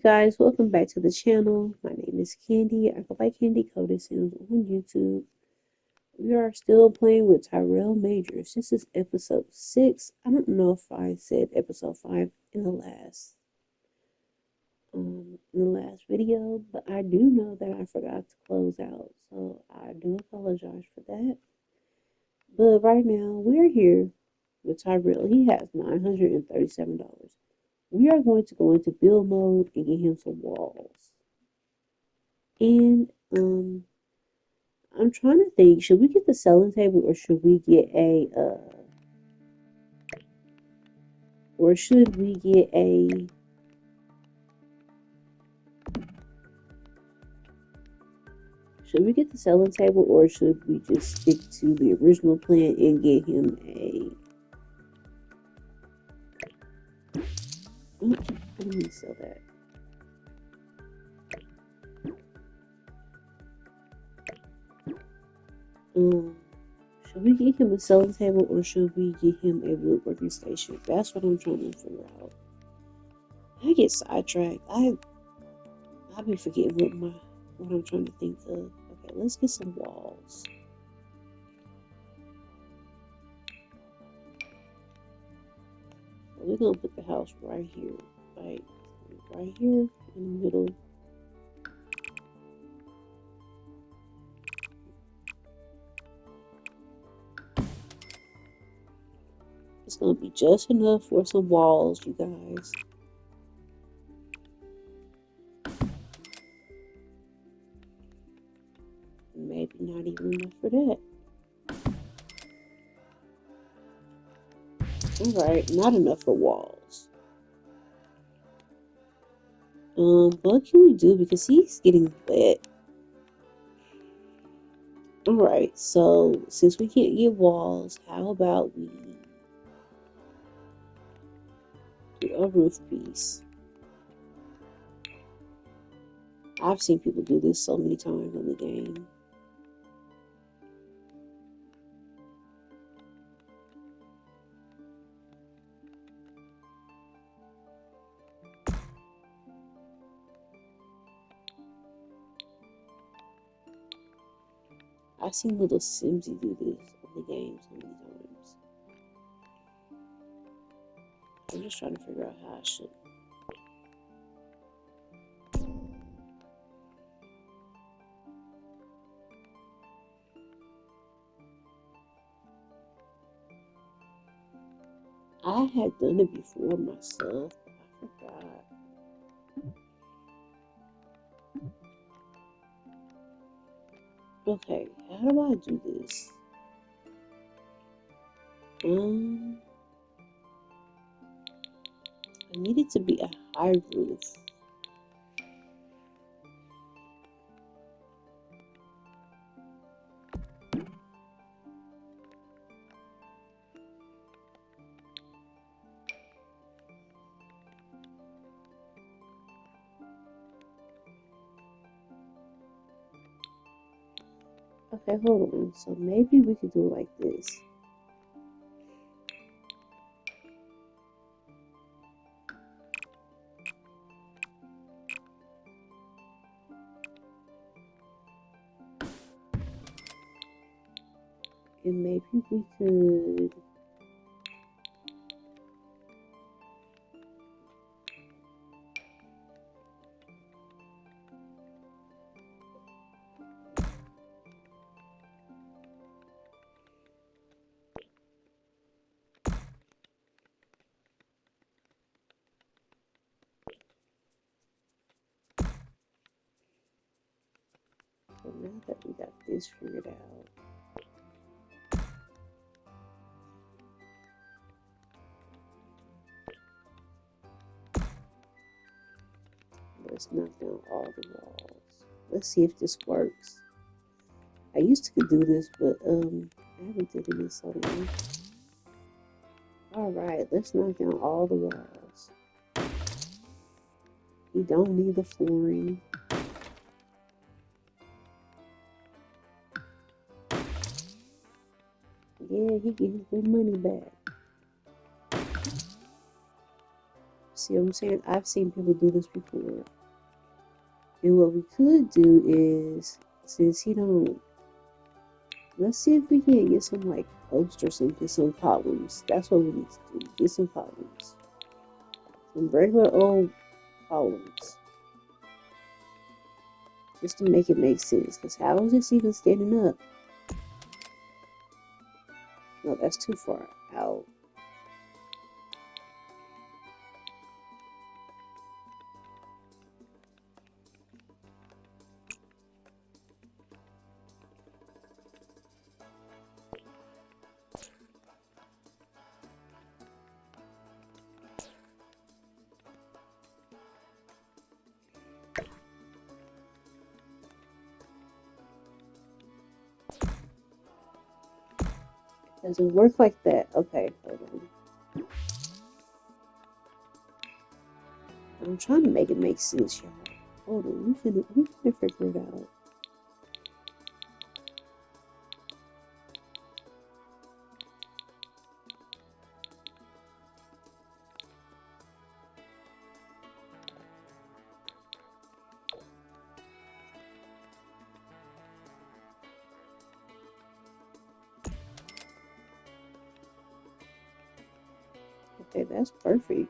guys, welcome back to the channel. My name is Candy. I go by Candy Cody Sims on YouTube. We are still playing with Tyrell Majors. This is episode 6. I don't know if I said episode 5 in the last video, but I do know that I forgot to close out, so I do apologize for that. But right now, we're here with Tyrell. He has $937. We are going to go into build mode and get him some walls. And I'm trying to think, should we get the selling table or should we get a should we get the selling table or should we just stick to the original plan and get him a let me sell that. Should we get him a selling table or should we get him a woodworking station? That's what I'm trying to figure out. I get sidetracked. I be forgetting what I'm trying to think of. Okay, let's get some walls. We're gonna put the house right here, like right here in the middle. It's gonna be just enough for some walls, you guys. Maybe not even enough for that. Alright, not enough for walls. What can we do? Because he's getting wet. Alright, so since we can't get walls, how about we do a roof piece? I've seen people do this so many times in the game. I've seen little Simsy do this in the game so many times. I'm just trying to figure out how I should. I had done it before myself, but I forgot. Okay, how do I do this? I need it to be a high roof. Okay, hold on. So maybe we could do it like this. And maybe we could so now that we got this figured out. Let's knock down all the walls. Let's see if this works. I used to do this, but I haven't did it in so long. Alright, let's knock down all the walls. We don't need the flooring. Yeah, he get his good money back. see what I'm saying? I've seen people do this before. And what we could do is, since he don't, let's see if we can get some like posters and get some columns. That's what we need to do. Get some columns. Some regular old columns. Just to make it make sense. Because how is this even standing up? No, that's too far out. Doesn't work like that. Okay, hold on. I'm trying to make it make sense, y'all. Hold on, we can figure it out. Okay, that's perfect.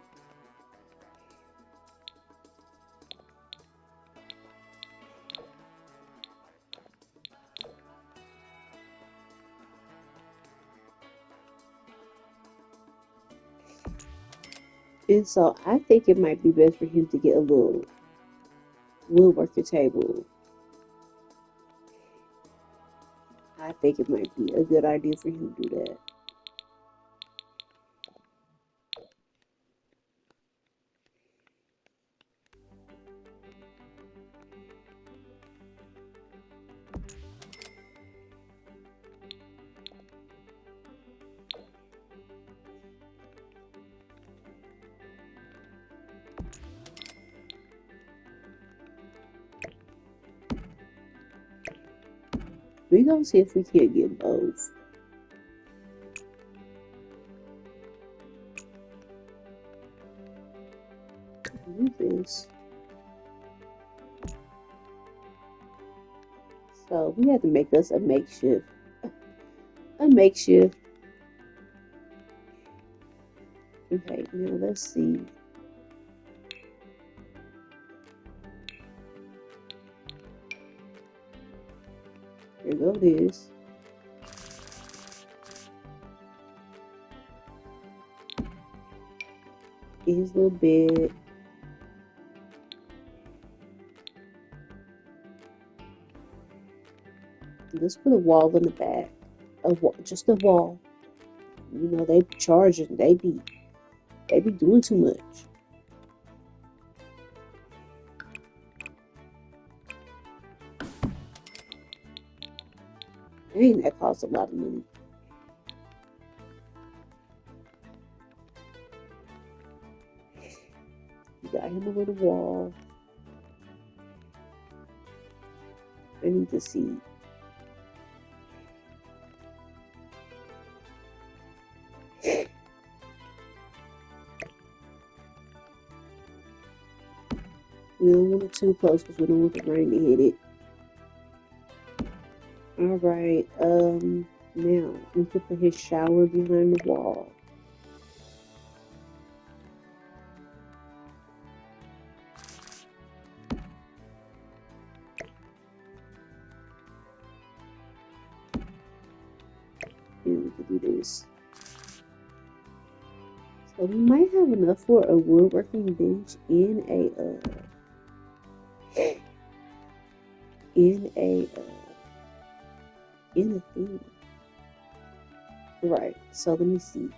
And so I think it might be best for him to get a little woodworker table. I think it might be a good idea for him to do that. We're gonna see if we can't get both. Do this. So we had to make us a makeshift. A makeshift. Okay, now let's see. Here go this. Get his little bed. Let's put a wall in the back. Just a wall. You know, they charging. They be doing too much. Dang, that costs a lot of money. You got him a little wall. I need to see. We don't want it too close because we don't want the rain to hit it. Alright, now we can put his shower behind the wall. And we can do this. So we might have enough for a woodworking bench in a thing. Right, so let me see.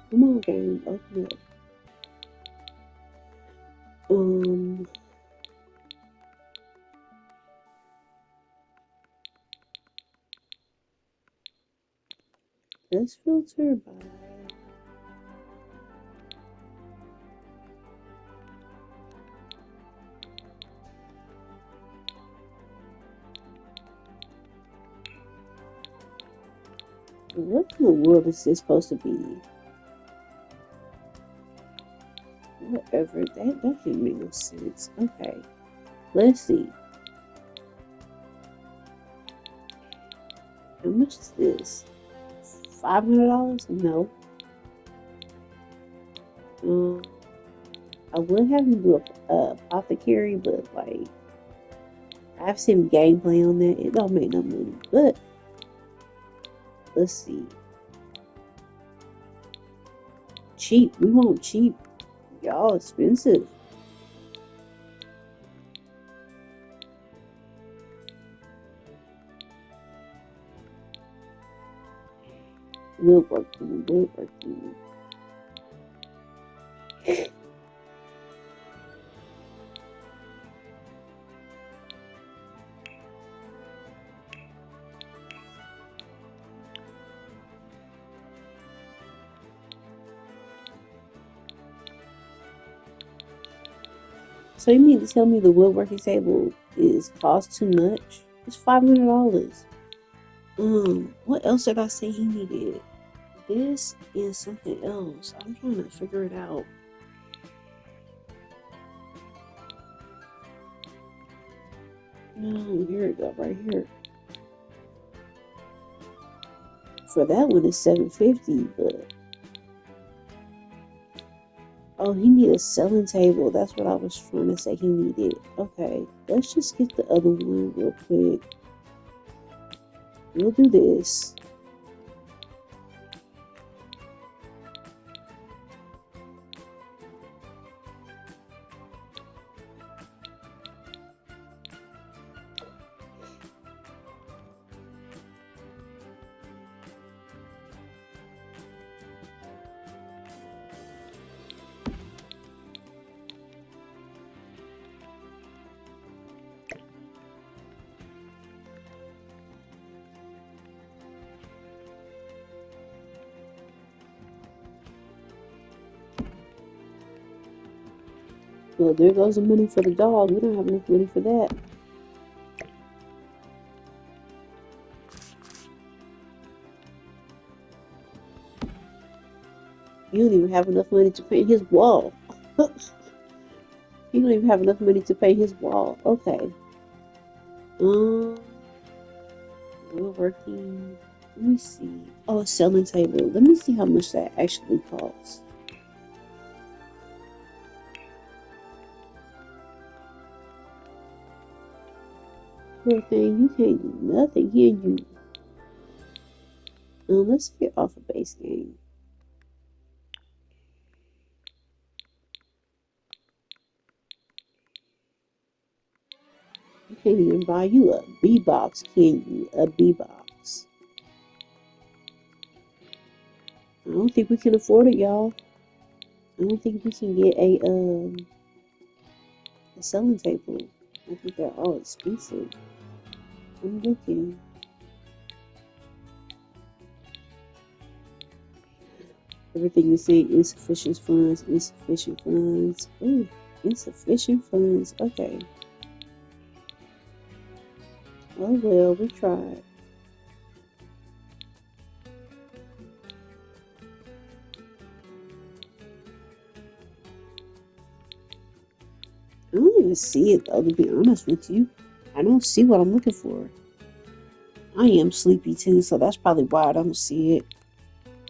Come on, game, open up. Let's filter by What in the world is this supposed to be? Whatever. That didn't make no sense. Okay. Let's see. How much is this? $500? No. I would have him do a apothecary, but like I've seen gameplay on that. It don't make no money. But let's see. Cheap. We want cheap. Y'all expensive. Woodworking. So you mean to tell me the woodworking table cost too much? It's $500. What else did I say he needed? This and something else. I'm trying to figure it out. No, here we go, right here. For that one it's $750, but oh, he needed a selling table. That's what I was trying to say he needed. Okay, let's just get the other one real quick. We'll do this. Well, there goes the money for the dog. We don't have enough money for that. You don't even have enough money to paint his wall. You don't even have enough money to paint his wall. Okay. We're working. Let me see. Oh, a selling table. Let me see how much that actually costs. Poor thing, you can't do nothing, can you? Let's get off a base game. You can't even buy you a B box, can you? A B box. I don't think we can afford it, y'all. I don't think we can get a selling table. I think they're all expensive. I'm looking. Everything is saying insufficient funds, insufficient funds. Ooh, insufficient funds. Okay. Oh well, we tried. I don't even see it though, to be honest with you. I don't see what I'm looking for. I am sleepy too, so that's probably why I don't see it.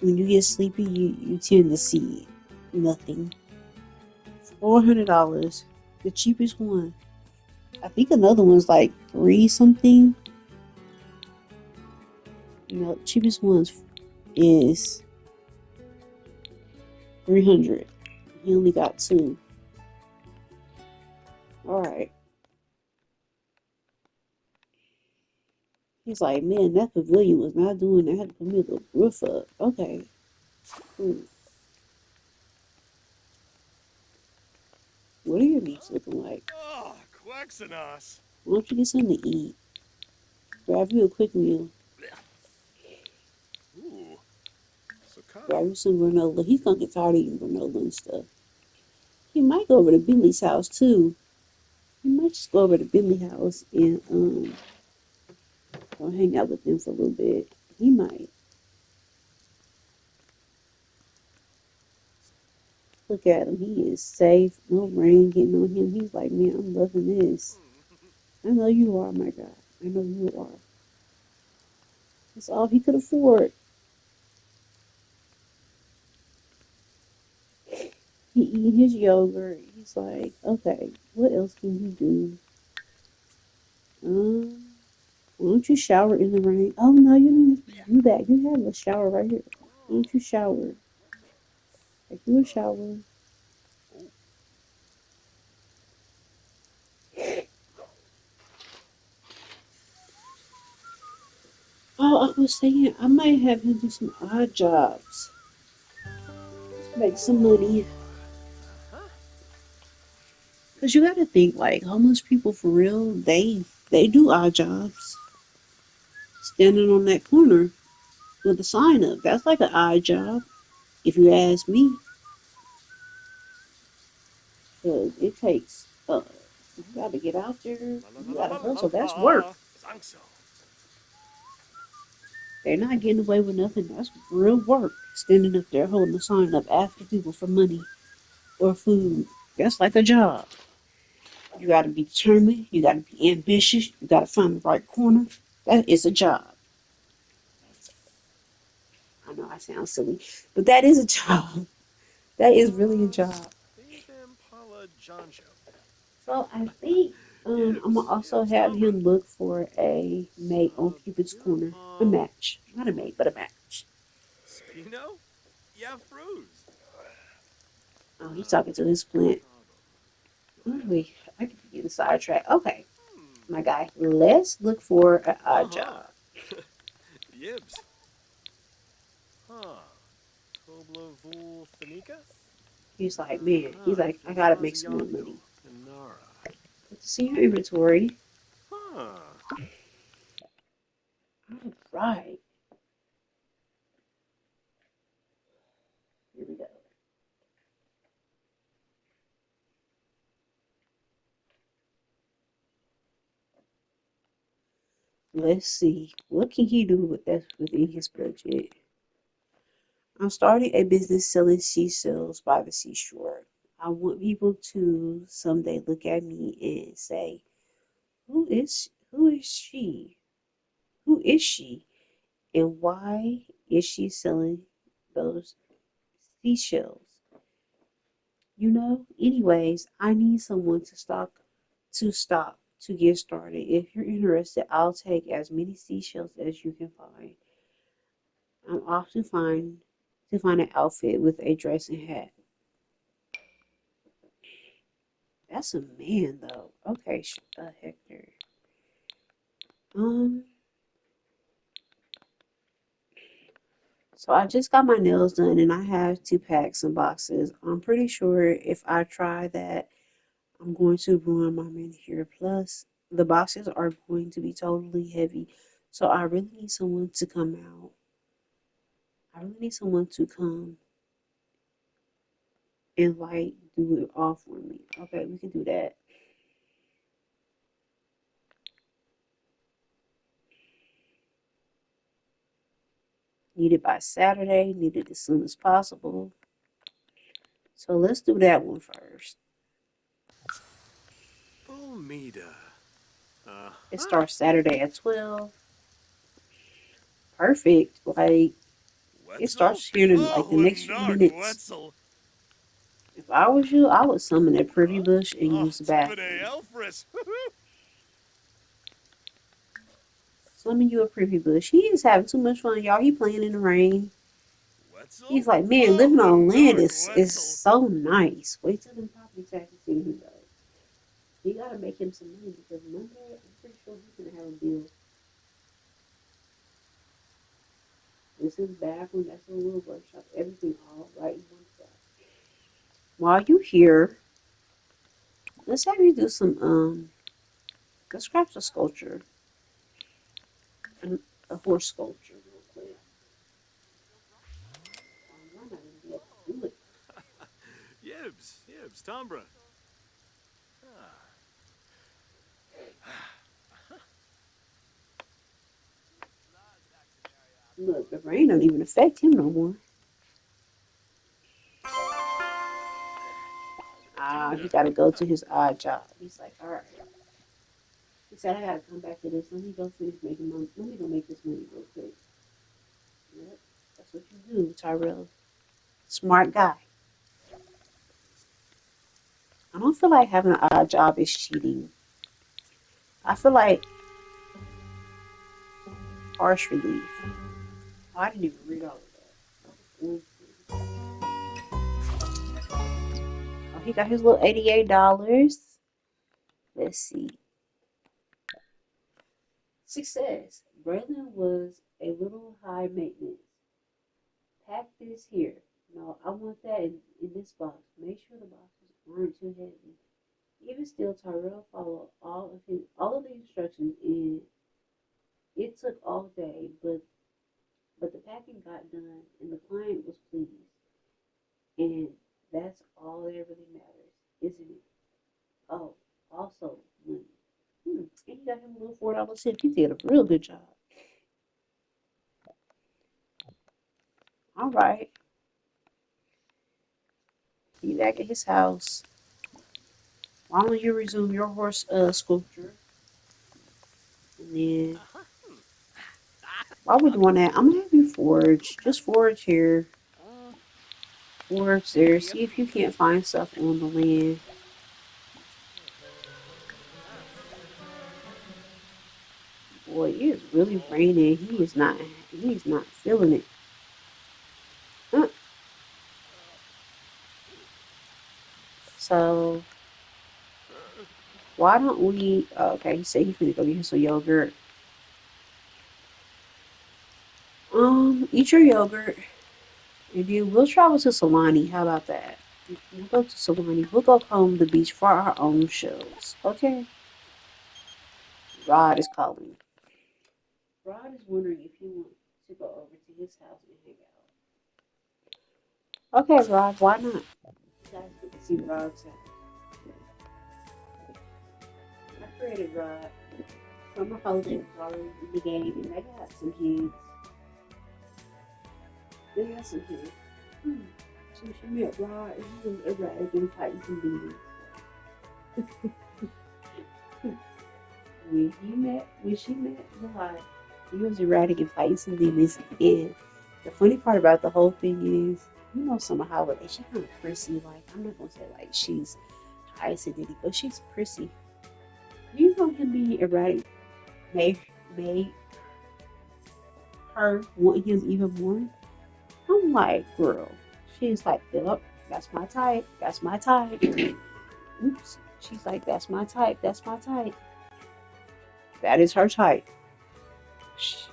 When you get sleepy, you tend to see nothing. $400, the cheapest one. I think another one's like $3 something. No, cheapest one's is $300. He only got 2. All right. He's like, man, that pavilion was not doing that. I had to put me a little roof up. Okay. Ooh. What are your meats looking like? Oh, Quaxanos. Why don't you get something to eat? Grab you a quick meal. Ooh. So Grab you some granola. He's gonna get tired of eating granola and stuff. He might go over to Billy's house too. He might just go over to Billy's house and go hang out with them for a little bit. He might. Look at him. He is safe. No rain getting on him. He's like, man, I'm loving this. I know you are, my God. I know you are. That's all he could afford. He eat his yogurt. He's like, okay, what else can you do? Um, why don't you shower in the rain? Oh no, you don't need to do that. You have a shower right here. Why don't you shower? Take you a shower. Oh, I was saying I might have him do some odd jobs. Make some money. Cause you gotta think like homeless people for real, they do odd jobs. Standing on that corner with a sign up. That's like an odd job, if you ask me. Cause it takes you gotta get out there, you gotta hustle. That's work. Zangso. They're not getting away with nothing. That's real work. Standing up there holding a sign up asking people for money or food. That's like a job. You gotta be determined, you gotta be ambitious, you gotta find the right corner. That is a job. I know I sound silly, but that is a job. That is really a job. So I think I'm gonna also have him look for a mate on Cupid's Corner. A match. Not a mate, but a match. Spino? Yeah, Fruz. Oh, he's talking to his plant. Oh, wait, I could be getting sidetracked. Okay, my guy, let's look for an odd job. Yibs. Huh. Tobla Vul Fanika? He's like, man, he's like, I gotta make some more money. Nara. Let's see your inventory. Huh. All right. Here we go. Let's see. What can he do with that within his budget? I'm starting a business selling seashells by the seashore. I want people to someday look at me and say, who is she? Who is she? And why is she selling those seashells? Anyways, I need someone to get started. If you're interested, I'll take as many seashells as you can find. I'm off to find an outfit with a dress and hat. That's a man though. Okay, Hector. Um, so I just got my nails done and I have to pack some boxes. I'm pretty sure if I try that, I'm going to ruin my manicure. Plus, the boxes are going to be totally heavy. So I really need someone to come out. I really need someone to come and like do it all for me. Okay, we can do that. Need it by Saturday, need it as soon as possible. So let's do that one first. Bomida. It starts Saturday at 12. Perfect. Like, it Wetzel? starts here in like the Oh, next few Nard minutes. Wetzel. If I was you, I would summon that privy Huh? bush and Oh, use the Tibide bathroom. Elfris. Summon you a privy bush. He is having too much fun, y'all. He playing in the rain. He's Wetzel? like, man, living Oh, on land Nard is Wetzel. so nice. Wait till the property taxes see who goes. You gotta make him some money because Monday, I'm pretty sure he's gonna have a bill. This is bathroom. That's a little workshop. Everything all right in one spot. While you here, let's have you do some let's craft a sculpture, a horse sculpture real quick. I might not even be able to do it. Yibs, Tombra. Look, the rain don't even affect him no more. he got to go to his odd job. He's like, all right. He said, I got to come back to this. Let me go finish making money. Let me go make this money real quick. Yep, that's what you do, Tyrell. Smart guy. I don't feel like having an odd job is cheating. I feel like harsh relief. Oh, I didn't even read all of that. Oh, he got his little $88. Let's see. Success. Braylon was a little high maintenance. Pack this here. No, I want that in this box. Make sure the boxes aren't too heavy. Even still, Tyrell followed all of the instructions, and it took all day, but the packing got done, and the client was pleased, and that's all that really matters, isn't it? Oh, also money. And he got him a little $4 tip. He did a real good job. All right, be back at his house. Why don't you resume your horse sculpture? And then while we're doing that, I'm gonna have you forge. Just forge here, forge there. See if you can't find stuff on the land. Boy, it is really raining. He's not feeling it. Uh, So why don't we? Okay, he said he's gonna go get him some yogurt. Eat your yogurt, and then we'll travel to Solani. How about that? We'll go to Solani. We'll go comb the beach for our own shows. Okay. Rod is calling. Rod is wondering if you want to go over to his house and hang out. Okay, Rod. Why not? You guys get to see Rod's house. I created Rod. Summer holiday already in the game, and they got some kids. They got some kids. So she met Rod, and he was erratic and fighting some demons. When she met Rod, he was erratic and fighting some demons. And the funny part about the whole thing is, you know, Summer Holiday, she kind of prissy. Like, I'm not gonna say like she's high acidity, but she's prissy. You know, him being erratic made her want him even more. I'm like, girl. She's like, Philip, that's my type. That's my type. Oops. She's like, that's my type. That's my type. That is her type.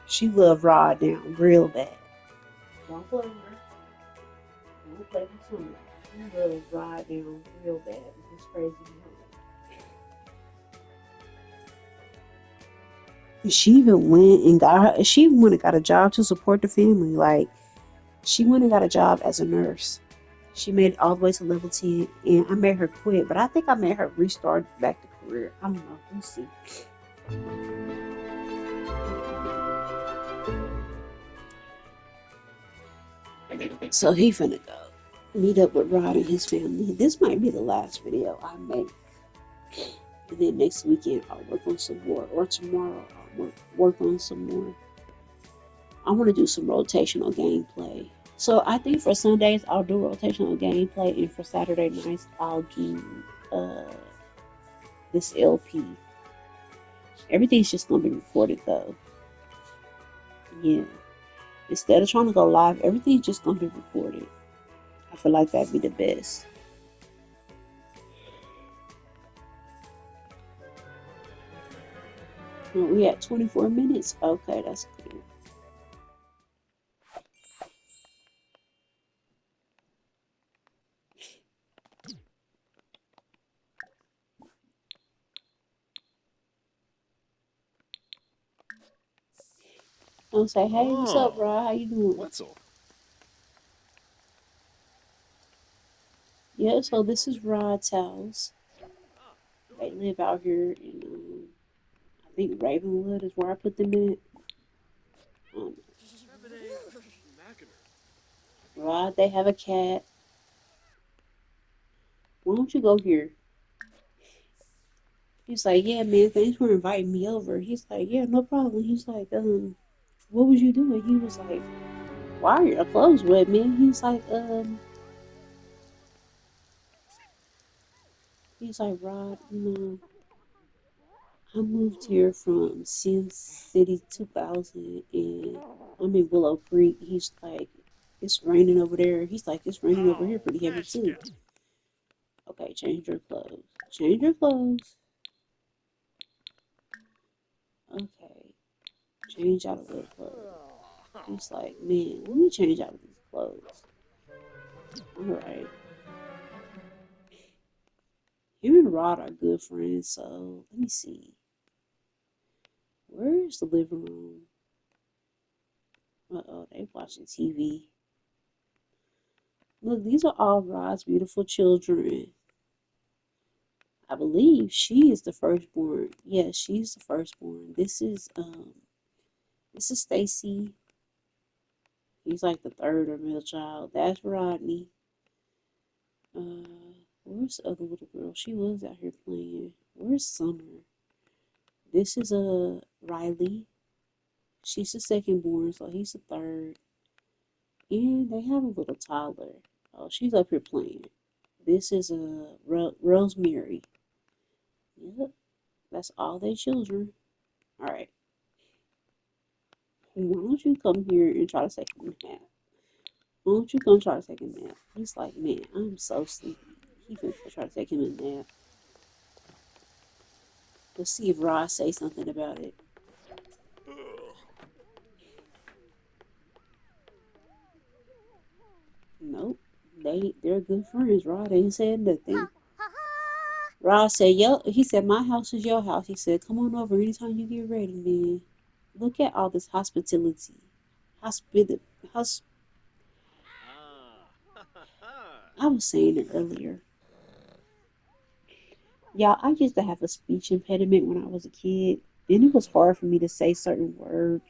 She loved Rod now real bad. Don't play with her. Don't play with Summer. She loved Rod now real bad. It's crazy. She even went and got a job to support the family. Like, she went and got a job as a nurse. She made it all the way to level 10, and I made her quit, but I think I made her restart back the career. I don't know. We'll see. So he finna go meet up with Rod and his family. This might be the last video I make. And then next weekend I'll work on some more, or tomorrow I'll work on some more. I want to do some rotational gameplay. So I think for Sundays I'll do rotational gameplay, and for Saturday nights I'll do this LP. Everything's just gonna be recorded though. Yeah. Instead of trying to go live, everything's just gonna be recorded. I feel like that'd be the best. Well, we at 24 minutes. Okay, that's good. I'll say, hey, what's up, Rod? How you doing? Wetzel. Yeah, so this is Rod's house. They live out here in, I think Ravenwood is where I put them in. Rod, they have a cat. Why don't you go here? He's like, yeah, man, thanks for inviting me over. He's like, yeah, no problem. He's like, what was you doing? He was like, why are your clothes wet, man? He's like, Rod, I moved here from Sin City 2000 and I'm in Willow Creek. He's like, it's raining over there. He's like, it's raining over here How? pretty heavy Let's too. go. Okay, change your clothes. Change your clothes. Okay, change out of those clothes. He's like, man, let me change out of these clothes. Alright. Him and Rod are good friends, so let me see. Where's the living room? Uh-oh, they watching TV. Look, these are all Rod's beautiful children. I believe she is the firstborn. Yes, she's the firstborn. This is Stacy. He's like the third or middle child. That's Rodney. Where's the other little girl? She was out here playing. Where's Summer? This is Riley. She's the second born, so he's the third. And they have a little toddler. Oh, she's up here playing. This is Rosemary. Yep, that's all their children. All right. Why don't you come here and try to take a nap? Why don't you come try to take a nap? He's like, man, I'm so sleepy. He finna try to take him a nap. Let's see if Ross say something about it. Nope. They're good friends. Rod ain't said nothing. Rod said, yo, he said, my house is your house. He said, come on over anytime you get ready, man. Look at all this hospitality. Hospita hos I was saying it earlier. Y'all, I used to have a speech impediment when I was a kid, and it was hard for me to say certain words.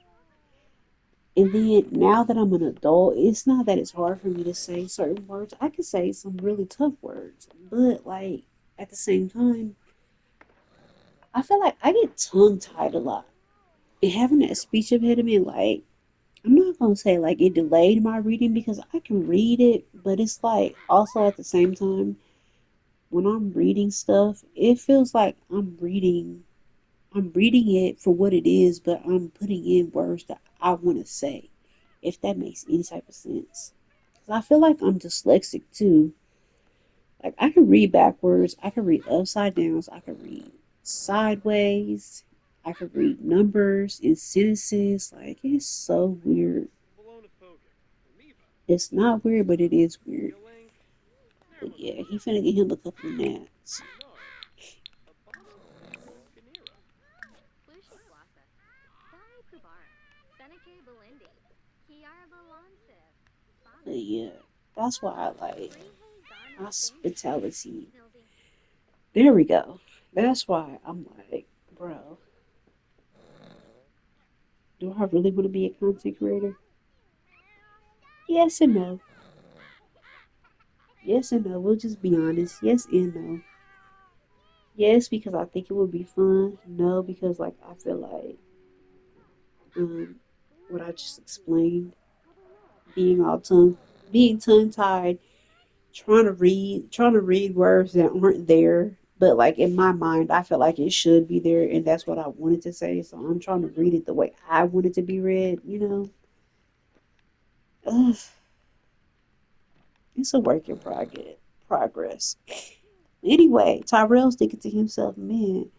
And then now that I'm an adult, it's not that it's hard for me to say certain words. I can say some really tough words, but like at the same time, I feel like I get tongue tied a lot. And having that speech impediment, like I'm not gonna say like it delayed my reading because I can read it, but it's like also at the same time when I'm reading stuff, it feels like I'm reading it for what it is, but I'm putting in words that I want to say, if that makes any type of sense. 'Cause I feel like I'm dyslexic too. Like I can read backwards, I can read upside down, I can read sideways, I can read numbers in sentences. Like it's so weird. It's not weird, but it is weird. But yeah, he finna get him a couple of naps. But yeah, that's why I like hospitality. There we go. That's why I'm like, bro, do I really want to be a content creator? Yes and no. Yes and no. We'll just be honest. Yes and no. Yes, because I think it would be fun. No, because like I feel like um what I just explained, being all being tongue tied, trying to read words that aren't there. But like in my mind, I feel like it should be there, and that's what I wanted to say. So I'm trying to read it the way I want it to be read. Ugh, it's a work in progress. Anyway, Tyrell's thinking to himself, man,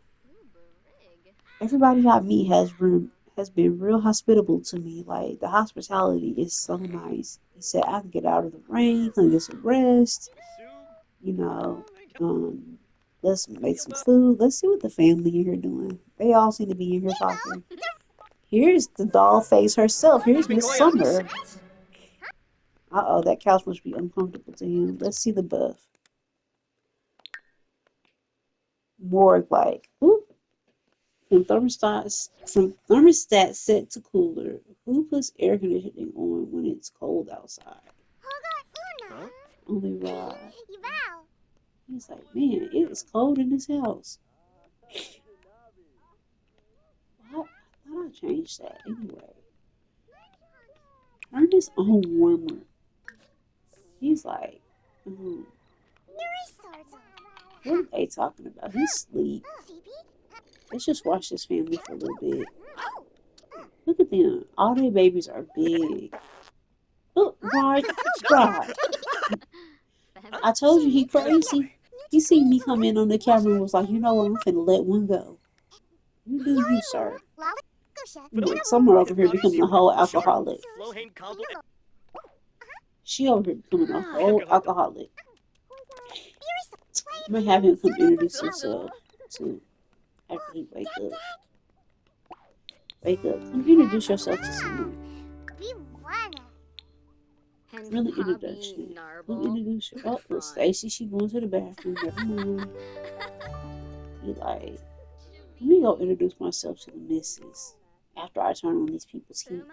everybody I meet has been real hospitable to me. Like the hospitality is so nice. He said I can get out of the rain, can get some rest. You know, um, let's make some food. Let's see what the family in here doing. They all seem to be in here talking. Here's the doll face herself. Here's Miss Summer. Uh-oh, that couch must be uncomfortable to him. Let's see the buff. More like, oop, from thermostat set to cooler. Who puts air conditioning on when it's cold outside? Huh? Only Rod. He's like, man, it is cold in this house. thought I changed that anyway. Turn this on warmer. He's like, what are they talking about? He's asleep. Let's just watch this family for a little bit. Look at them. All their babies are big. Look, Rod. I told you he crazy. He seen me come in on the camera and was like, you know what, I'm finna let one go. You do you, sir. Look, someone over here becoming a whole alcoholic. She over here becoming a whole alcoholic. I'm gonna have him come introduce himself to after he wake up. Wake up. Come introduce yourself to someone. Really introduction. Come introduce you. Oh, look, Stacy, she going to the bathroom. Never mind. You like, let me go introduce myself to the missus after I turn on these people's heat.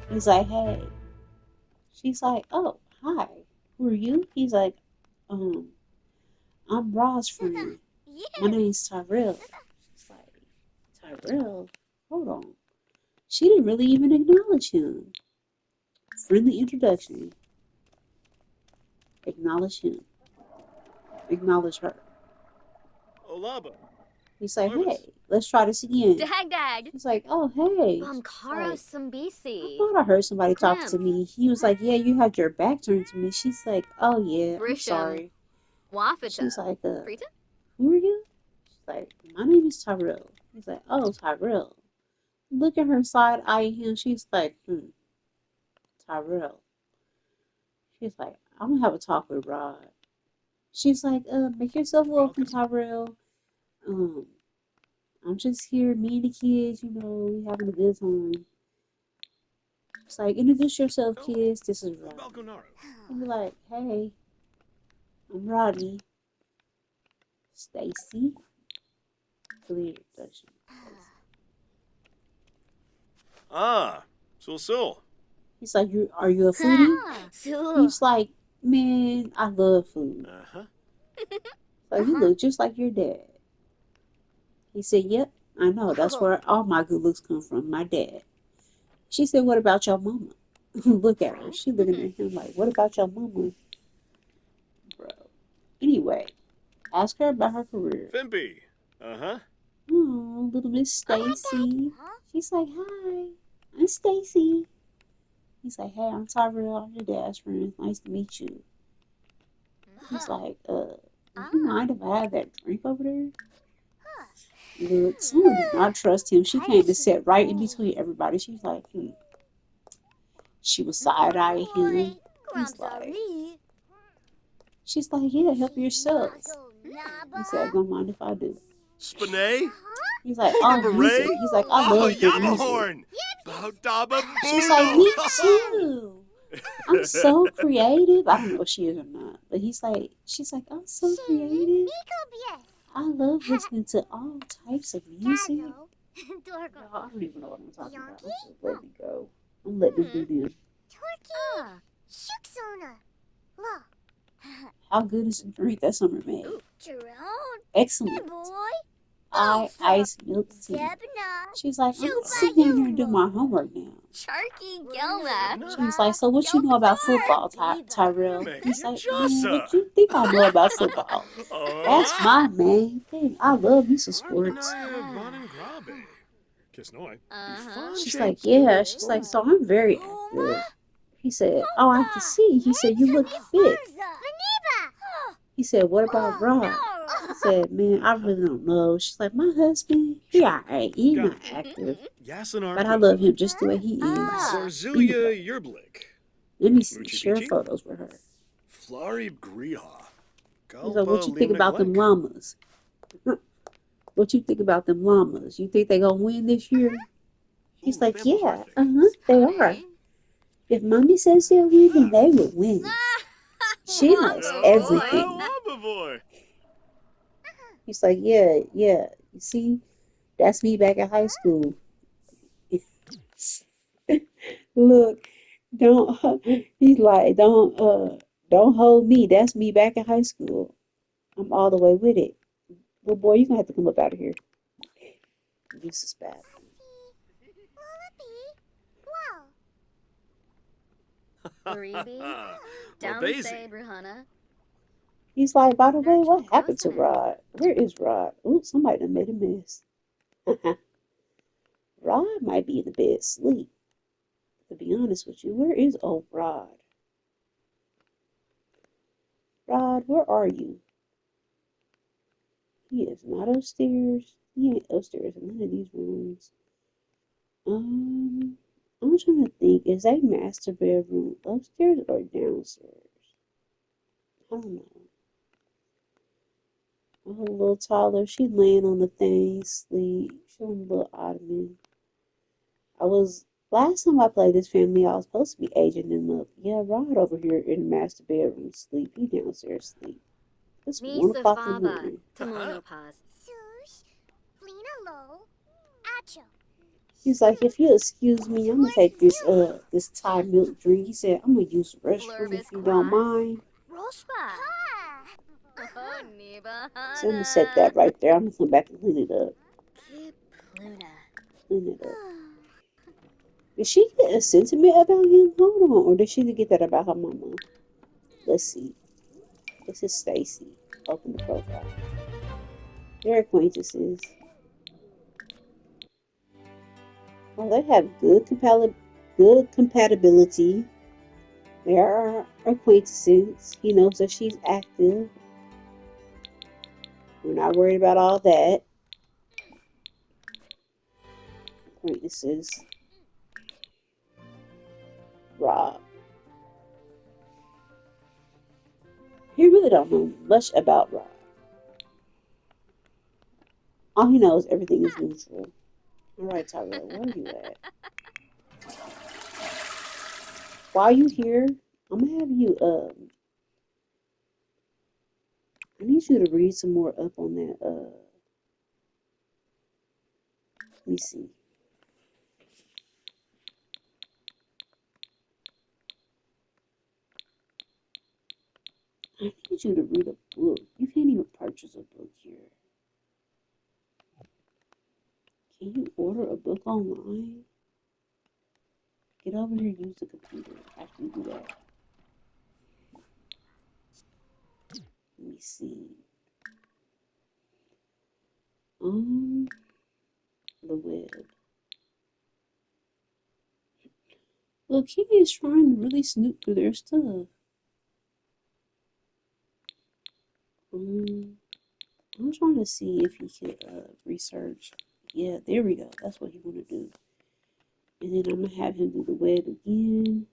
He's like, hey. She's like, oh, hi. Who are you? He's like, I'm Rod's friend. My name's Tyrell. She's like, Tyrell? Hold on. She didn't really even acknowledge him. Friendly introduction. Acknowledge him. Acknowledge her. Olaba. He's like, hey, let's try this again. Dag. He's like, oh, hey. Bumkara I Sambisi. thought I heard somebody talking to me. He was like, yeah, you had your back turned to me. She's like, oh, yeah, I'm sorry. She's like, who are you? She's like, my name is Tyrell. He's like, oh, Tyrell. Look at her side eyeing him. She's like, Tyrell. She's like, I'm gonna have a talk with Rod. She's like, make yourself welcome, Tyrell. I'm just here, me and the kids, you know, we having a good time. It's like, introduce yourself, kids. This is Rodney. And be like, hey, I'm Rodney. Stacy. Clear introduction. Ah, so. He's like, are you a foodie? He's like, man, I love food. Like, you look just like your dad. He said, yep, I know. That's where all my good looks come from, my dad. She said, what about your mama? Look at her. She looking at him like, what about your mama? Bro. Anyway, ask her about her career. Fimpy. Oh, little Miss Stacy. She's like, hi, I'm Stacy. He's like, hey, I'm Tyrell. I'm your dad's friend. Nice to meet you. He's like, do you mind if I have that drink over there? Look, someone did not trust him. She came to sit right in between everybody. She's like, She was side-eyeing him. She's like, yeah, help yourself. He said, I don't mind if I do. Spinay? He's like, oh, music. He's like, I love good music. She's like, me too. I'm so creative. I don't know if she is or not, but she's like, I'm so creative. I love listening to all types of music. No, I don't even know what I'm talking about. Let's just let me go. I'm letting them do them. How good is the drink that Summer made? Excellent. Ice milk tea. She's like, I'm gonna sit down here and do my homework now. She's like, so what you know about football, Tyrell? He's like, man, what you think I know about football? That's my main thing. I love me some sports. She's like, yeah. She's like, so I'm very active. He said, oh, I can see. He said, you look fit. He said, what about Rod? I said, man, I really don't know. She's like, my husband, he alright. He's not active. But I love him just the way he is. Anyway, let me see. Share photos with her. He's like, what you think about them llamas? What you think about them llamas? You think they gonna win this year? He's like, yeah, they are. If mommy says they'll win, then they will win. She knows everything. He's like, yeah. You see, that's me back in high school. Look, he's like, don't hold me. That's me back in high school. I'm all the way with it. Little boy, you're gonna have to come up out of here. Use this bathroom. Uribi, Well, down Daisy. say Bruhana. He's like, by the way, what Nurtural happened to Grossman. Rod? Where is Rod? Ooh, somebody done made a mess. Rod might be in the bed asleep. To be honest with you, where is old Rod? Rod, where are you? He is not upstairs. He ain't upstairs in none of these rooms. I'm trying to think, is that master bedroom upstairs or downstairs? I don't know. Oh, a little taller. She laying on the thing, sleep. She on a little ottoman. Last time I played this family, I was supposed to be aging them up. Yeah, Rod over here in the master bedroom sleep. He downstairs sleep. It's 1 Misa o'clock in the Faba, morning. Tamonopaz. He's like, if you excuse me, I'm gonna take this Thai milk drink. He said, I'm gonna use the restroom if Flurbis you don't Quas. mind. Roshba. Oh, Niba So I'm gonna set that right there. I'm gonna come back and clean it up. Kipluna. Clean it up. Did she get a sentiment about him? Hold on. Or did she get that about her mama? Let's see. This is Stacy. Open the profile. They're acquaintances. Oh, they have good compatibility. They are acquaintances. He knows that she's active. We're not worried about all that. Acquaintances. Rob. He really don't know much about Rob. All he knows, everything is neutral. All right, Tyrell, where are you at? While you here, I'm gonna have you. I need you to read some more up on that. Let me see. I need you to read a book. You can't even purchase a book here. Can you order a book online? Get over here and use the computer after you do that. Let me see. The web. Look, he is trying to really snoop through their stuff. I'm trying to see if he could research. Yeah, there we go. That's what he want to do. And then I'm gonna have him do the web again.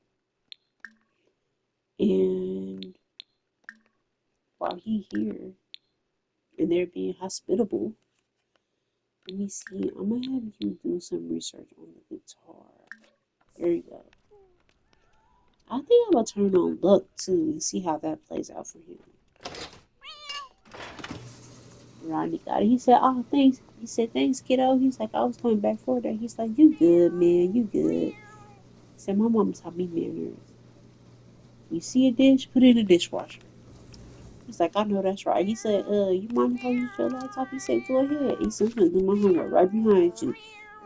And while he here and they're being hospitable, let me see. I'm gonna have you do some research on the guitar. There you go. I think I'm gonna turn on luck too and see how that plays out for him. Ronnie got it. He said, "Oh, thanks." He said, "Thanks, kiddo." He's like, "I was coming back for that." He's like, "You good, man? You good?" He said, "My mom taught me manners. You see a dish, put it in the dishwasher." He's like, "I know that's right." He said, "You mind if I use your laptop?" He said, "Go ahead." He said, "I'm gonna do my homework right behind you.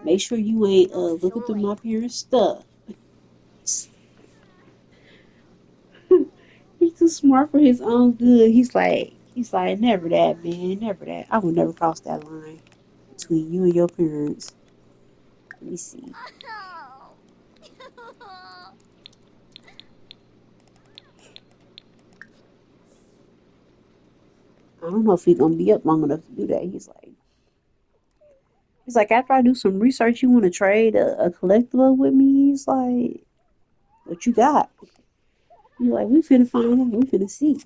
Make sure you ain't looking through my parents' stuff." He's too smart for his own good. He's like, never that, man, never that. I will never cross that line between you and your parents. Let me see. I don't know if he's gonna be up long enough to do that. He's like, after I do some research, you want to trade a collectible with me? He's like, what you got? He's like, we finna find out. We finna see.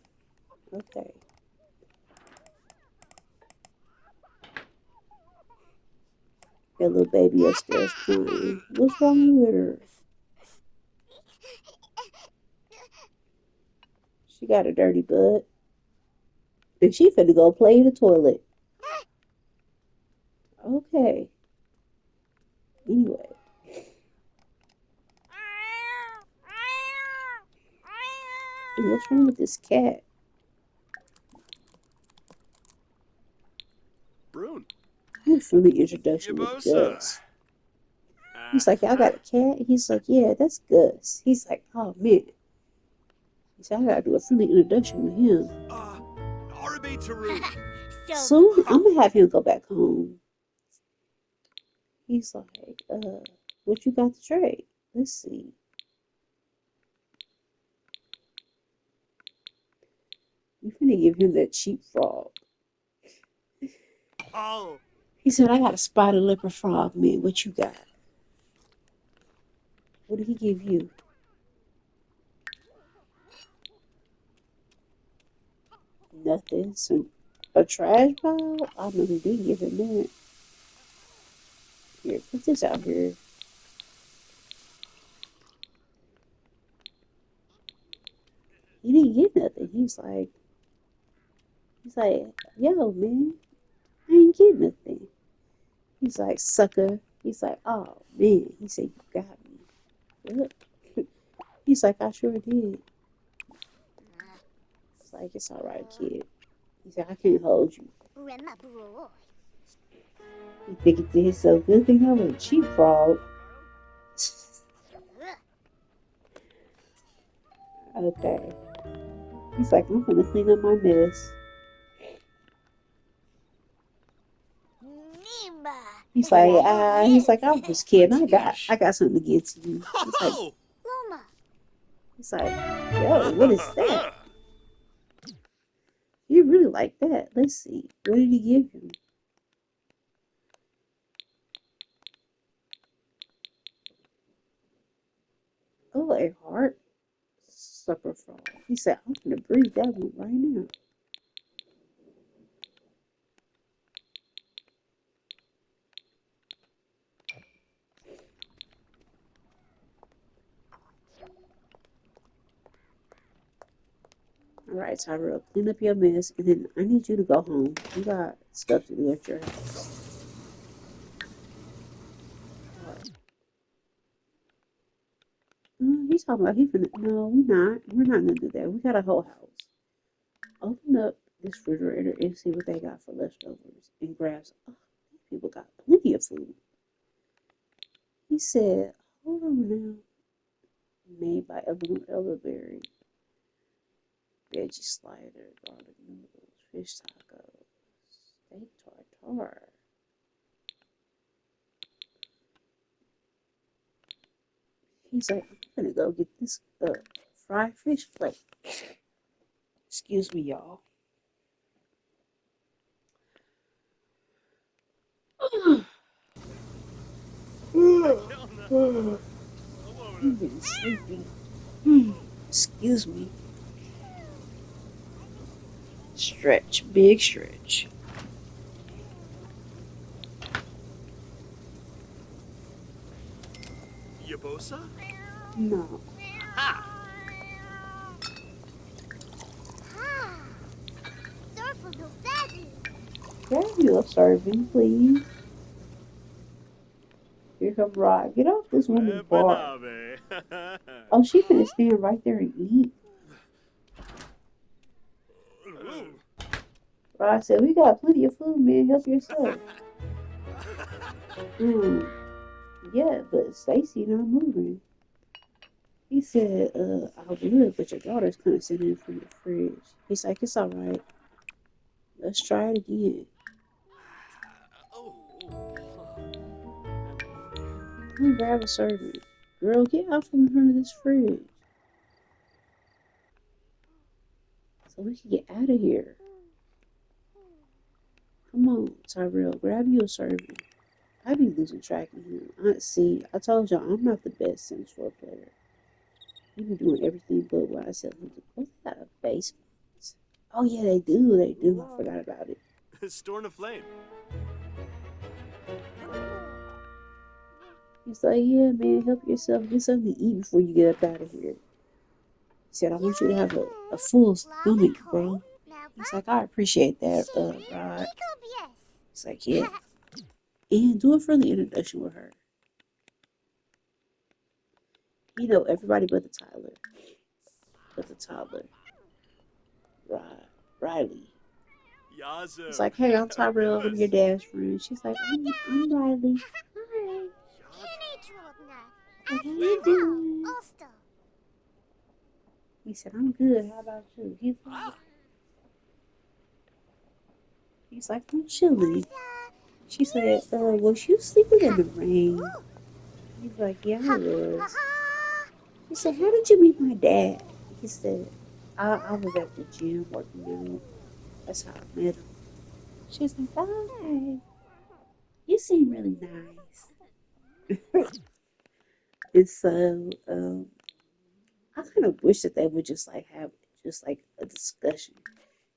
Okay. That little baby upstairs crying. What's wrong with her? She got a dirty butt. And she finna go play in the toilet. Okay. Anyway. What's wrong with this cat? Brune. From the introduction with Yabosa. Gus. He's like, y'all got a cat? He's like, yeah, that's Gus. He's like, oh man. He said, I gotta do a friendly introduction with him. Arabe Taruk. Soon, I'm gonna have him go back home. He's like, what you got to trade? Let's see. You finna give him that cheap frog. Oh. He said, I got a spotted leopard frog, man. What you got? What did he give you? Nothing. So, a trash pile? I know he did give him that. Here, put this out here. He didn't get nothing. He's like, yo, man, I ain't get nothing. He's like, sucker. He's like, oh, man. He said, you got me. What? He's like, I sure did. It's like, it's all right, kid. He said, I can't hold you. He thinking to himself, good thing I was a cheap frog. Okay. He's like, I'm gonna clean up my mess. He's like, I was just kidding. I got something to give to you. He's like, yo, what is that? You really like that. Let's see. What did he give you? Oh, a heart supper frog. He said, I'm gonna breed that one right now. Alright, Tyrell, clean up your mess, and then I need you to go home. You got stuff to do at your house. Right. He's talking about no, we're not gonna do that. We got a whole house. Open up this refrigerator and see what they got for leftovers and grab some. Oh, people got plenty of food. He said, hold on now. Made by Evelyn Elderberry. Veggie slider, garlic noodles, fish tacos, steak tartare. He's like, I'm gonna go get this fried fish plate. Excuse me, y'all. I'm getting sleepy. Excuse me. Stretch, big stretch. Yabosa? No. Ha! Grab you a serving, please. Here come Rod. Get off this woman's bar. Oh, she finna stand right there and eat. Rod said, we got plenty of food, man. Help yourself. Yeah, but Stacy not moving. He said, I would, but your daughter's kind of sitting in front of the fridge. He's like, it's all right. Let's try it again. Come grab a servant. Girl, get out from in front of this fridge. So we can get out of here. Come on, Tyrell, grab you a servant. I be losing track of him. I told y'all, I'm not the best Sims 4 player. He be doing everything but what I said him to. Oh, they got a basement. Oh, yeah, they do. They do. I forgot about it. Storm a flame. He's like, yeah, man, help yourself. Get something to eat before you get up out of here. He said, I want you to have a full stomach, bro. He's like, I appreciate that, Rod. It's like, yeah. And do a friendly introduction with her. You know, everybody but the Tyler. But the toddler. Riley. Yazoo. He's like, hey, I'm Tyrell, I'm your dad's friend. She's like, I'm Riley. Hi. Like, how you doing? He said, I'm good. How about you? He's like, I'm chilly. She said, was you sleeping in the rain? He's like, yeah, I was. She said, how did you meet my dad? He said, I was at the gym working out. That's how I met him. She's like, hi. You seem really nice. And so, I kind of wish that they would just like have just like a discussion.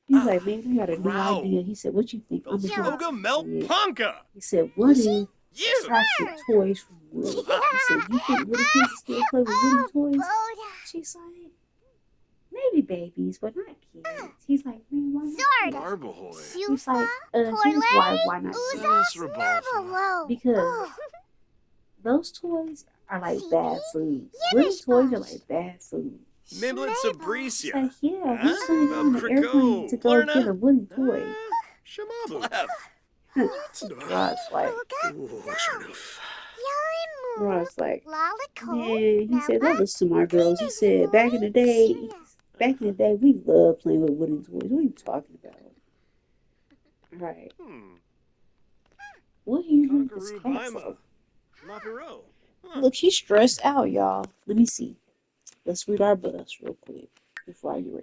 He's like, man, I got a new Growl. idea. He said, what you think? I'm gonna Yoga say it. Melponka. He said, what if You. I get toys from Woody? He said, you think little kids still play with wooden toys? She's like, maybe babies, but not kids. He's like, man, why not? Marble. He's like, here's why not kids? Because those toys are like bad food. Wooden toys are like bad food. Mimlet He's Sabricia. like, yeah, we sent on the Crico. airplane to go get a wooden toy. Shamabu. Rod's like, Rod's like, man, he said, that was smart girls. He said, back in the day, we loved playing with wooden toys. What are you talking about? All right. What are you doing with this castle? Mapiro. Look, he's stressed out, y'all. Let me see. Let's read our bus real quick before I get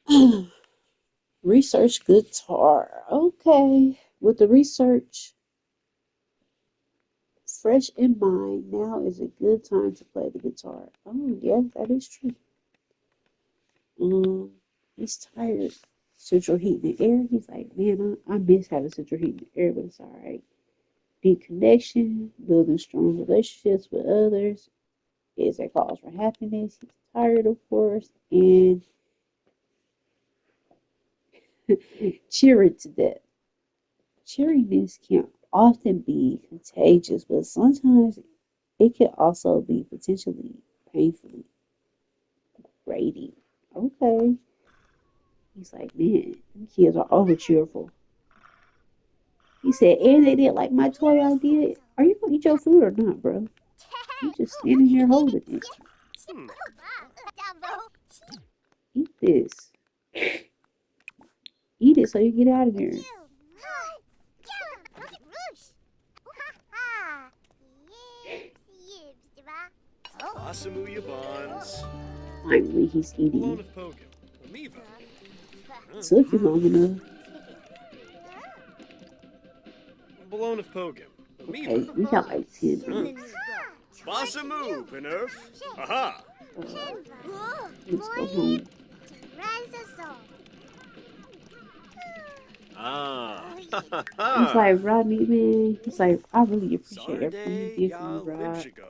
ready. Research guitar. Okay. With the research fresh in mind, now is a good time to play the guitar. Oh, yeah, that is true. He's tired. Central heat in the air. He's like, man, I miss having central heat in the air, but it's all right. Deep connection, building strong relationships with others is a cause for happiness. He's tired, of course, and cheering to death. Cheeriness can often be contagious, but sometimes it can also be potentially painfully grating. Okay. He's like, man, them kids are over cheerful. He said, and they didn't like my toy idea. Are you gonna eat your food or not, bro? You just standing here holding it. Eat this. Eat it so you get out of here. Asamuya Bonds. Finally, he's Blown eating. of Pogum. Amiva. Took you long enough. Blown of Pogum. Okay, Amiva. we got like 10 minutes. Basamu, Benerf. Aha. Let's go home. Ah. He's like, Rodney, man. He's like, I really appreciate everything you Sarde did ya for me, Rod. Libshigo.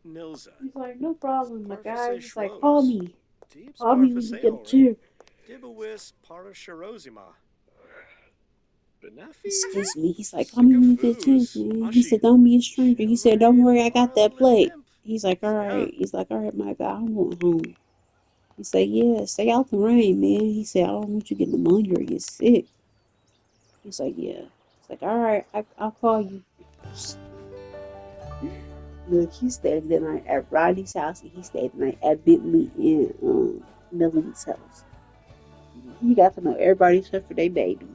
Nilza. He's like, no problem, my guy. Parfase He's like, Shlos. call me. Deeps Call me when you get a Parfase chair. Dibawis Parashirozima. Benefi. Excuse me. He's like, call me when you get a chance, man. He said, don't be a stranger. He said, don't worry, I got that plate. He's like, all right. He's like, all right, my guy, I'm going home. He said, yeah, stay out the rain, man. He said, I don't want you to get pneumonia or get sick. He's like, yeah. He's like, all right, I'll call you. Look, he stayed the night at Rodney's house, and he stayed the night at Bentley and Melanie's house. He got to know everybody except for their baby.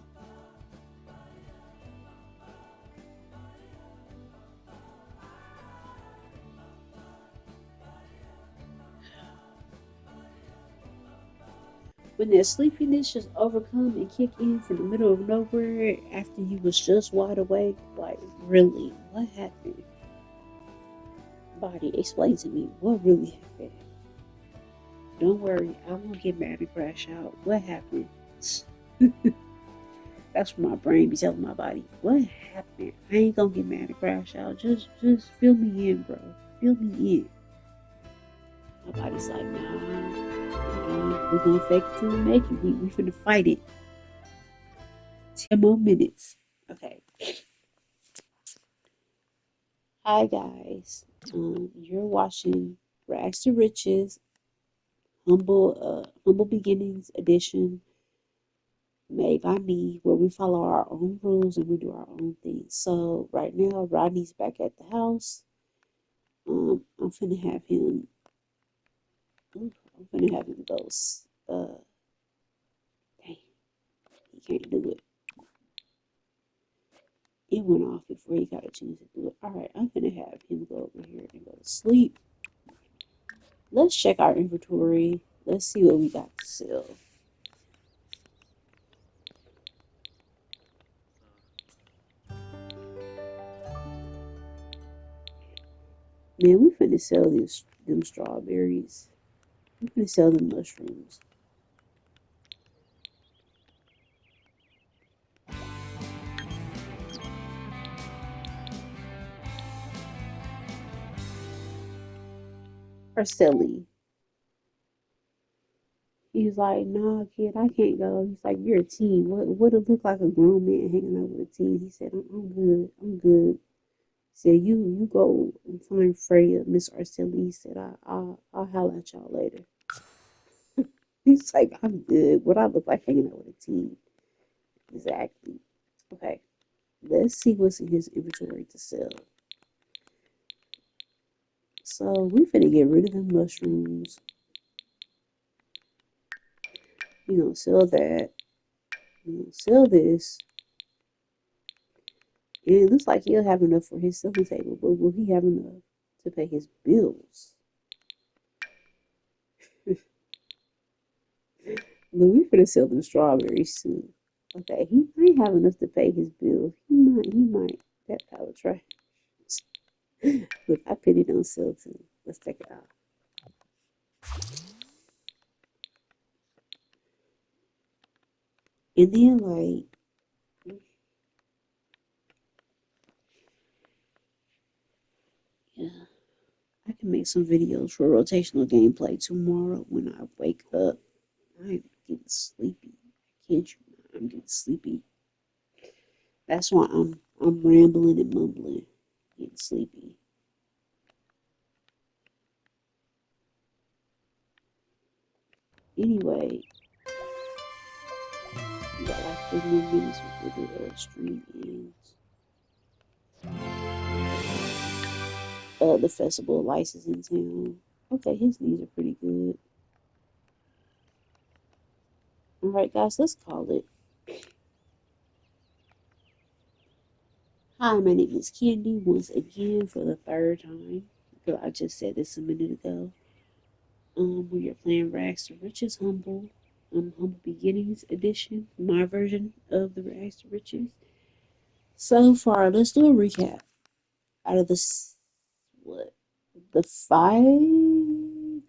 When that sleepiness just overcome and kick in from the middle of nowhere after you was just wide awake, like, really, what happened? Body, explain to me what really happened. Don't worry, I won't get mad and crash out. What happened? That's what my brain be telling my body. What happened? I ain't gonna get mad and crash out. Just fill me in, bro. Fill me in. My body's like, nah, we're gonna fake it till we make it. We finna fight it. 10 more minutes. Okay. Hi guys. You're watching Rags to Riches, Humble Beginnings edition. made by me where we follow our own rules and we do our own things. So right now, Rodney's back at the house. I'm finna have him. I'm finna have him go. Dang, he can't do it. It went off before he got a chance to do it. All right, I'm gonna have him go over here and go to sleep. Let's check our inventory. Let's see what we got to sell. Man, we finna sell them strawberries. We finna sell them mushrooms. Arceli. He's like, nah, kid, I can't go. He's like, you're a teen. What it look like a grown man hanging out with a teen? He said, I'm good. I'm good. He said, you go and find Freya, Miss Arceli. He said, I'll holler at y'all later. He's like, I'm good. What I look like hanging out with a teen? Exactly. Okay. Let's see what's in his inventory to sell. So we finna get rid of the mushrooms. We're gonna sell that. We're gonna sell this. And it looks like he'll have enough for his selling table, but will he have enough to pay his bills? But we're gonna sell them strawberries too. Okay, he might have enough to pay his bills. He might. That pile of trash. Look, I put it on sale too. Let's check it out. Indian light. Yeah. I can make some videos for rotational gameplay tomorrow when I wake up. I'm getting sleepy. I kid you not, I'm getting sleepy. That's why I'm rambling and mumbling, getting sleepy. Anyway, we got like 3 more minutes before the stream ends. The festival lights in town. Okay, his knees are pretty good. Alright guys, let's call it. Hi, my name is Candy once again for the 3rd time. Because I just said this a minute ago. We are playing Rags to Riches Humble. Humble Beginnings Edition. My version of the Rags to Riches. So far, let's do a recap. Out of the 5,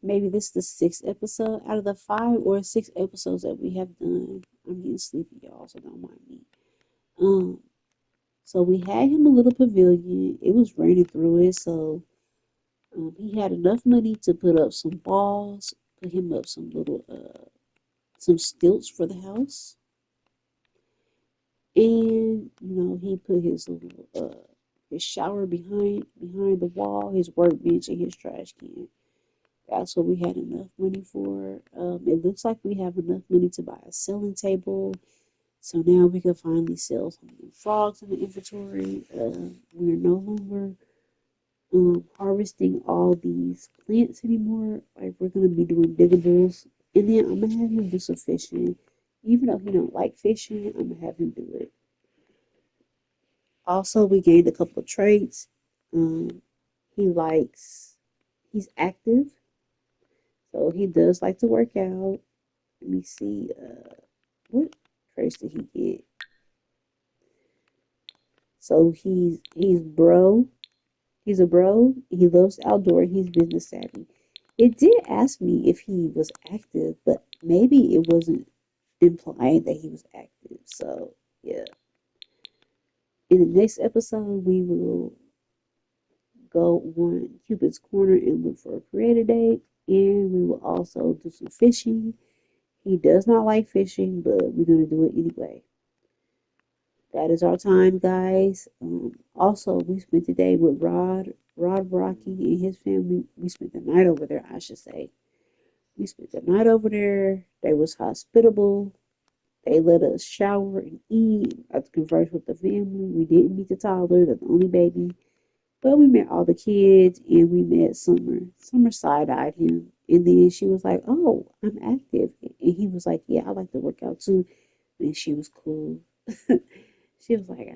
maybe this is the 6th episode. Out of the 5 or 6 episodes that we have done, I'm getting sleepy, y'all, so don't mind me. So we had him a little pavilion. It was raining through it, so he had enough money to put up some walls, put him up some little some stilts for the house, and he put his little his shower behind the wall, his workbench, and his trash can. That's what we had enough money for. It looks like we have enough money to buy a selling table. So now we can finally sell some frogs in the inventory. We're no longer harvesting all these plants anymore. Like, we're going to be doing diggables. And then I'm going to have him do some fishing. Even though he don't like fishing, I'm going to have him do it. Also, we gained a couple of traits. He's active. So he does like to work out. Let me see, what traits did he get? So he's bro. He's a bro. He loves outdoor. He's business savvy. It did ask me if he was active, but maybe it wasn't implying that he was active. So yeah. In the next episode, we will go on Cupid's Corner and look for a creator date, and we will also do some fishing. He does not like fishing, but we're gonna do it anyway. That is our time, guys. Also, we spent the day with Rod Rocky and his family. We spent the night over there, I should say. We spent the night over there. They was hospitable. They let us shower and eat. I conversed with the family. We didn't meet the toddler, the only baby. But we met all the kids and we met Summer. Summer side-eyed him. And then she was like, "Oh, I'm active." And he was like, "Yeah, I like to work out too." And she was cool. She was like,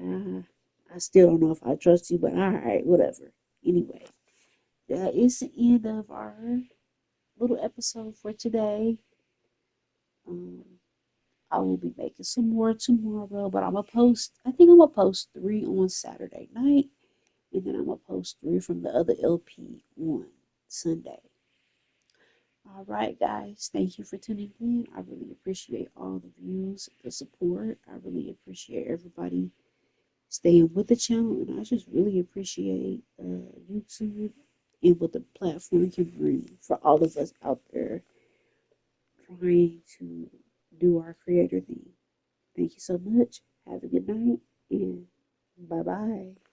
I still don't know if I trust you, but all right, whatever. Anyway, that is the end of our little episode for today. Um, I will be making some more tomorrow, but I think I'm gonna post 3 on Saturday night, and then I'm gonna post 3 from the other LP on Sunday. All right, guys, thank you for tuning in. I really appreciate all the views, the support. I really appreciate everybody staying with the channel, and I just really appreciate YouTube and what the platform can bring for all of us out there trying to do our creator thing. Thank you so much. Have a good night, and bye bye.